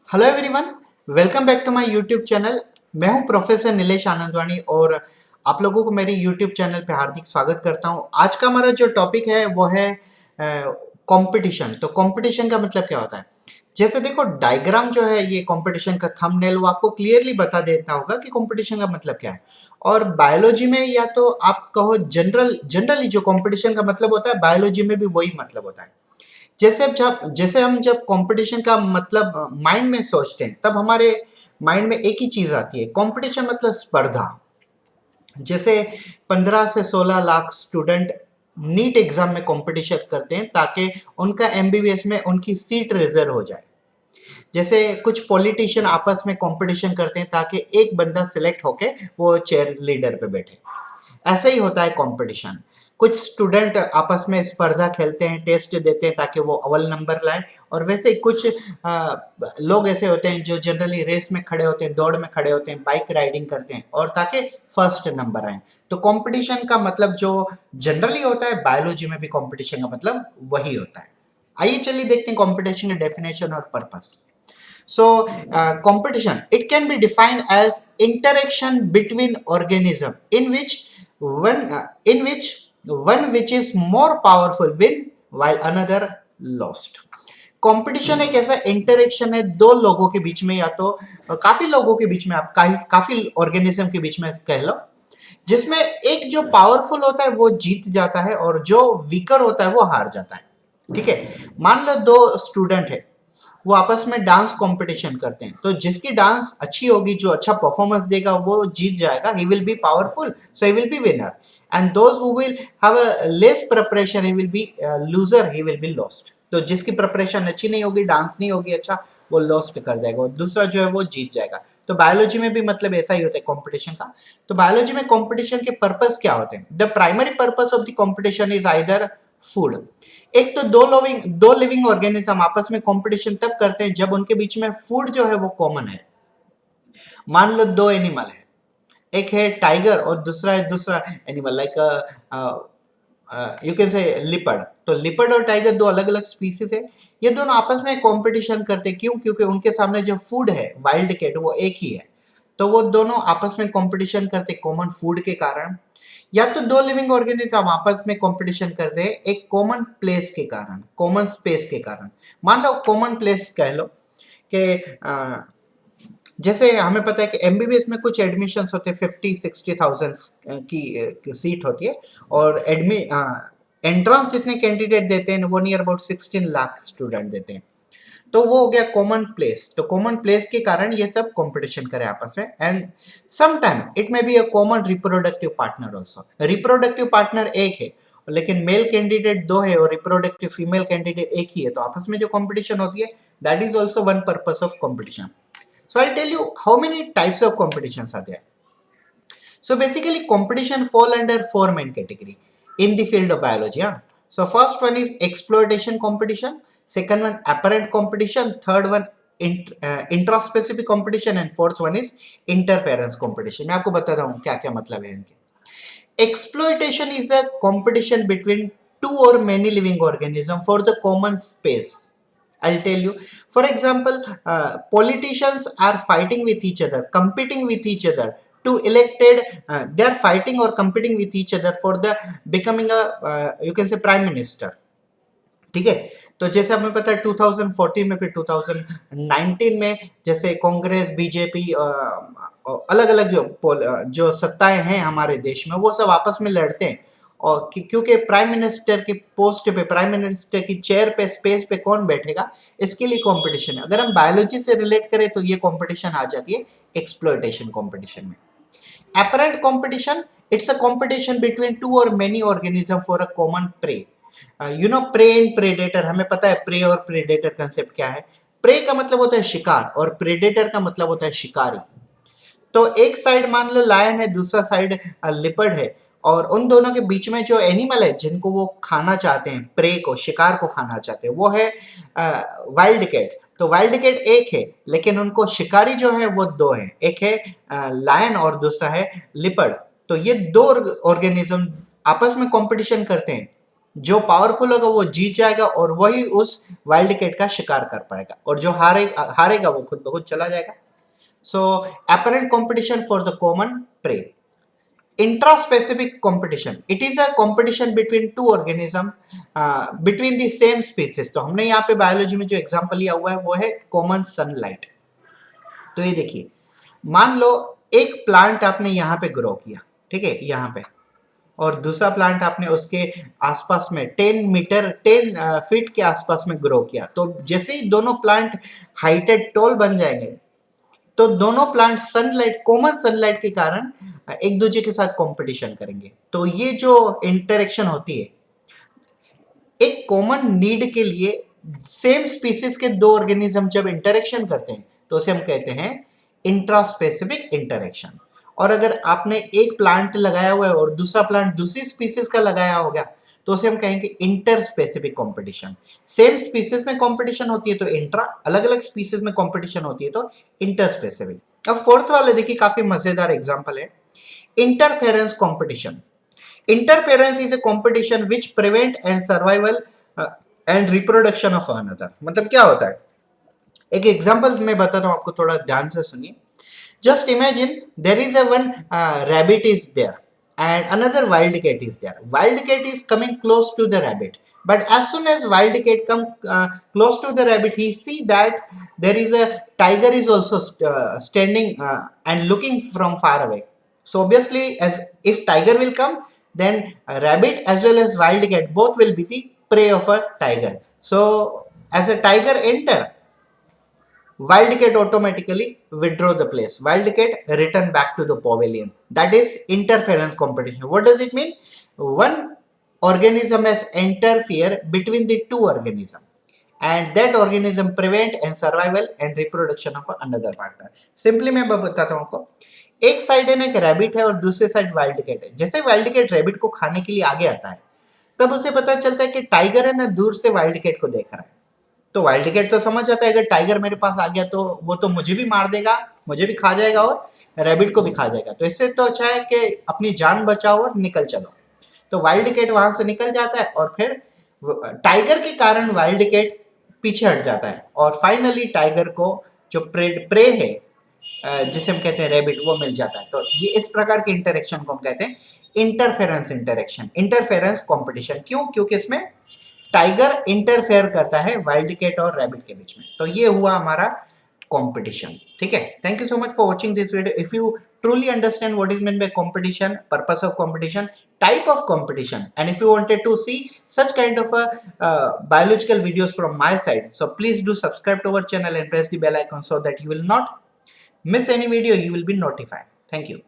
Hello everyone, welcome back to my YouTube channel. मैं हूं professor Nilesh आनंदवानी और आप लोगों को मेरे यूट्यूब चैनल पे हार्दिक स्वागत करता हूं। आज का हमारा जो टॉपिक है वो है कंपटीशन। तो कंपटीशन का मतलब क्या होता है? जैसे देखो, डायग्राम जो है ये कंपटीशन का थंबनेल वो आपको क्लियरली बता देता होगा कि कंपटीशन का मतलब क्या है। और बायोलॉजी में या तो आप कहो जनरली जो कंपटीशन का मतलब होता है, बायोलॉजी में भी वही मतलब होता है। जैसे हम जब कंपटीशन का मतलब माइंड में सोचते हैं तब हमारे माइंड में एक ही चीज आती है, कंपटीशन मतलब स्पर्धा। जैसे 15 से 16 लाख स्टूडेंट नीट एग्जाम में कंपटीशन करते हैं ताकि उनका एमबीबीएस में उनकी सीट रिजर्व हो जाए। जैसे कुछ पॉलिटिशियन आपस में कंपटीशन करते हैं ताकि एक बंदा सिलेक्ट होके वो चेयर लीडर पे बैठे। ऐसा ही होता है कंपटीशन। कुछ स्टूडेंट आपस में स्पर्धा खेलते हैं, टेस्ट देते हैं ताकि वो अव्वल नंबर लाए। और वैसे ही कुछ लोग ऐसे होते हैं जो जनरली रेस में खड़े होते हैं, दौड़ में खड़े होते हैं, बाइक राइडिंग करते हैं और ताकि फर्स्ट नंबर आए। तो कंपटीशन का मतलब जो जनरली होता है, बायोलॉजी में भी कंपटीशन का मतलब वही होता है। आइए चलिए देखते हैं कंपटीशन की डेफिनेशन और purpose. So, competition, it can be defined as interaction between organism in which one which is more powerful win while another lost. Competition एक ऐसा इंटरेक्शन है दो लोगों के बीच में, या तो काफी लोगों के बीच में, आप काफी ऑर्गेनिज्म के बीच में कह लो, जिसमें एक जो पावरफुल होता है वो जीत जाता है और जो वीकर होता है वो हार जाता है। ठीक है, मान लो दो स्टूडेंट है, वो आपस में डांस कंपटीशन करते हैं, तो जिसकी डांस अच्छी होगी, जो अच्छा परफॉर्मेंस देगा वो जीत जाएगा, he will be powerful, so he will be winner. And those who will have a less preparation, he will be loser, he will be lost. तो जिसकी प्रिपरेशन अच्छी नहीं होगी, डांस नहीं होगी अच्छा, वो लॉस्ट कर जाएगा और दूसरा जो है वो जीत जाएगा। तो बायोलॉजी में भी मतलब ऐसा ही होता है कंपटीशन का। तो बायोलॉजी में कंपटीशन के पर्पस क्या होते हैं? The primary purpose of the competition is either food. एक तो दो लिविंग ऑर्गेनिज्म आपस में कंपटीशन तब करते हैं जब उनके बीच में फूड जो है वो कॉमन है। मान लो दो एनिमल है, एक है टाइगर और दूसरा animal like you can say leopard. तो लिपर्ड और टाइगर दो अलग अलग स्पीसीज है, ये दोनों आपस में कंपटीशन करते हैं। क्यों? क्योंकि उनके सामने जो फूड है, वाइल्ड कैट, वो एक ही है। तो वो दोनों आपस में कंपटीशन करते कॉमन फूड के कारण, या तो दो लिविंग ऑर्गेनिज्म आपस में कंपटीशन करते हैं एक कॉमन प्लेस के कारण, कॉमन स्पेस के कारण। मान लो कॉमन प्लेस कह लो कि जैसे हमें पता है कि एमबीबीएस में कुछ एडमिशन्स होते हैं, 50-60,000 की सीट होती है, और एंट्रेंस जितने कैंडिडेट देते हैं वो नियर अबाउट 16 लाख स्टूडेंट देते हैं। तो वो हो गया कॉमन प्लेस। तो कॉमन प्लेस के कारण ये सब कंपटीशन करें आपस में। And some time it may be a common reproductive partner also. Reproductive partner एक है लेकिन मेल कैंडिडेट दो है और रिप्रोडक्टिव फीमेल कैंडिडेट एक ही है, तो आपस में जो कंपटीशन होती है, that is also one purpose of competition. So I'll tell you how many types of competitions are there. So basically competition fall under four main category in the field of biology. Yeah? So first one is exploitation competition, second one apparent competition, third one intraspecific competition, and fourth one is interference competition. मैं आपको बता रहा हूँ क्या क्या मतलब है इनके। Exploitation is a competition between two or many living organisms for the common space. I'll tell you. For example, politicians are fighting with each other, competing with each other to elected. They are fighting or competing with each other for the becoming a you can say prime minister. ठीक है, तो जैसे हमें पता है 2014 में, फिर 2019 में, जैसे कांग्रेस, बीजेपी, अलग अलग जो सत्ताएं हैं हमारे देश में, वो सब आपस में लड़ते हैं। और क्योंकि प्राइम मिनिस्टर की पोस्ट पे, प्राइम मिनिस्टर की चेयर पे, स्पेस पे कौन बैठेगा, इसके लिए कंपटीशन है। अगर हम बायोलॉजी से रिलेट करें तो ये कंपटीशन आ जाती है एक्सप्लॉयटेशन कंपटीशन में। Apparent competition, it's a competition between two or many organisms for a common prey. You know prey and predator, हमें पता है prey और predator कंसेप्ट क्या है। prey का मतलब होता है शिकार और predator का मतलब होता है शिकारी। तो एक साइड मान लो लायन है, दूसरा साइड लिपर्ड है, और उन दोनों के बीच में जो एनिमल है जिनको वो खाना चाहते हैं, प्रे को, शिकार को खाना चाहते हैं, वो है वाइल्ड कैट। तो वाइल्ड कैट एक है लेकिन उनको शिकारी जो है वो दो हैं, एक है लायन और दूसरा है लिपर्ड। तो ये दो ऑर्गेनिज्म आपस में कंपटीशन करते हैं जो पावरफुल होगा वो जीत जाएगा और वही उस वाइल्ड कैट का शिकार कर पाएगा, और जो हारेगा वो खुद ब खुद चला जाएगा। सो apparent competition for the common prey. Intraspecific competition, it is a competition between two organism between the same species। तो हमने यहाँ पे बायोलॉजी में जो एग्जांपल लिया हुआ है वो है कॉमन सनलाइट। तो ये देखिए, मान लो एक प्लांट आपने यहाँ पे ग्रो किया, ठीक है, यहाँ पे, और दूसरा प्लांट आपने उसके आसपास में 10 फीट के आसपास में ग्रो किया। तो जैसे ही दोनों प्लांट हाइटेड टॉल बन जाएंगे, तो दोनों प्लांट सनलाइट, कॉमन सनलाइट के कारण एक दूसरे के साथ कंपटीशन करेंगे। तो ये जो इंटरेक्शन होती है, एक कॉमन नीड के लिए सेम स्पीसीज के दो ऑर्गेनिज्म जब इंटरेक्शन करते हैं तो उसे हम कहते हैं इंट्रास्पेसिफिक इंटरेक्शन। और अगर आपने एक प्लांट लगाया हुआ है और दूसरा प्लांट दूसरी स्पीसीज का लगाया हो गया तो उसे हम कहेंगे inter specific competition. Same species में कंपटीशन होती है तो इंट्रा, अलग अलग स्पीसीज में कंपटीशन होती है तो इंटर स्पेसिफिक। अब फोर्थ वाले देखिए, काफी मजेदार एग्जांपल है, interference competition. Interference is a competition which prevent and survival and reproduction of another. मतलब क्या होता है, एक एग्जांपल मैं बताता हूं आपको, थोड़ा ध्यान से सुनिए। Just imagine there is a one rabbit is there and another wild cat is there. Wild cat is coming close to the rabbit, but as soon as wild cat come close to the rabbit, he see that there is a tiger is also standing and looking from far away. So obviously, as if tiger will come, then rabbit as well as wild cat both will be the prey of a tiger. So as a tiger enter, wild cat automatically withdraw the place. Wild cat return back to the pavilion. That is interference competition. What does it mean? One organism has interfere between the two organisms, and that organism prevent and survival and reproduction of another partner. Simply मैं बताता हूँ आपको, एक side है ना एक rabbit है और दूसरे साइड वाइल्ड कैट है। जैसे वाइल्ड कैट रैबिट को खाने के लिए आगे आता है, तब उसे पता चलता है कि टाइगर है ना दूर से वाइल्ड कैट को देख रहा है। तो वाइल्ड कैट तो समझ जाता है अगर टाइगर मेरे पास आ गया तो वो तो मुझे भी मार देगा, मुझे भी खा जाएगा और रैबिट को भी खा जाएगा। तो इससे तो अच्छा है कि अपनी जान बचाओ और निकल चलो। तो वाइल्ड कैट वहां से निकल जाता है और फिर टाइगर के कारण वाइल्ड कैट पीछे हट जाता है और फाइनली टाइगर को जो प्रे है जिसे हम कहते हैं रैबिट, वो मिल जाता है। तो ये इस प्रकार के इंटरेक्शन को हम कहते हैं इंटरफेरेंस इंटरेक्शन, इंटरफेरेंस कंपटीशन। क्यों? क्योंकि इसमें टाइगर इंटरफेयर करता है वाइल्ड कैट और रैबिट के बीच में। तो ये हुआ हमारा कंपटीशन। ठीक है, thank you so much for watching this video. If you truly understand what is meant by competition, purpose of competition, type of competition, and if you wanted to see such kind of biological videos from my side, so please do subscribe to our channel and press the bell icon so that you will not miss any video, you will be notified. Thank you.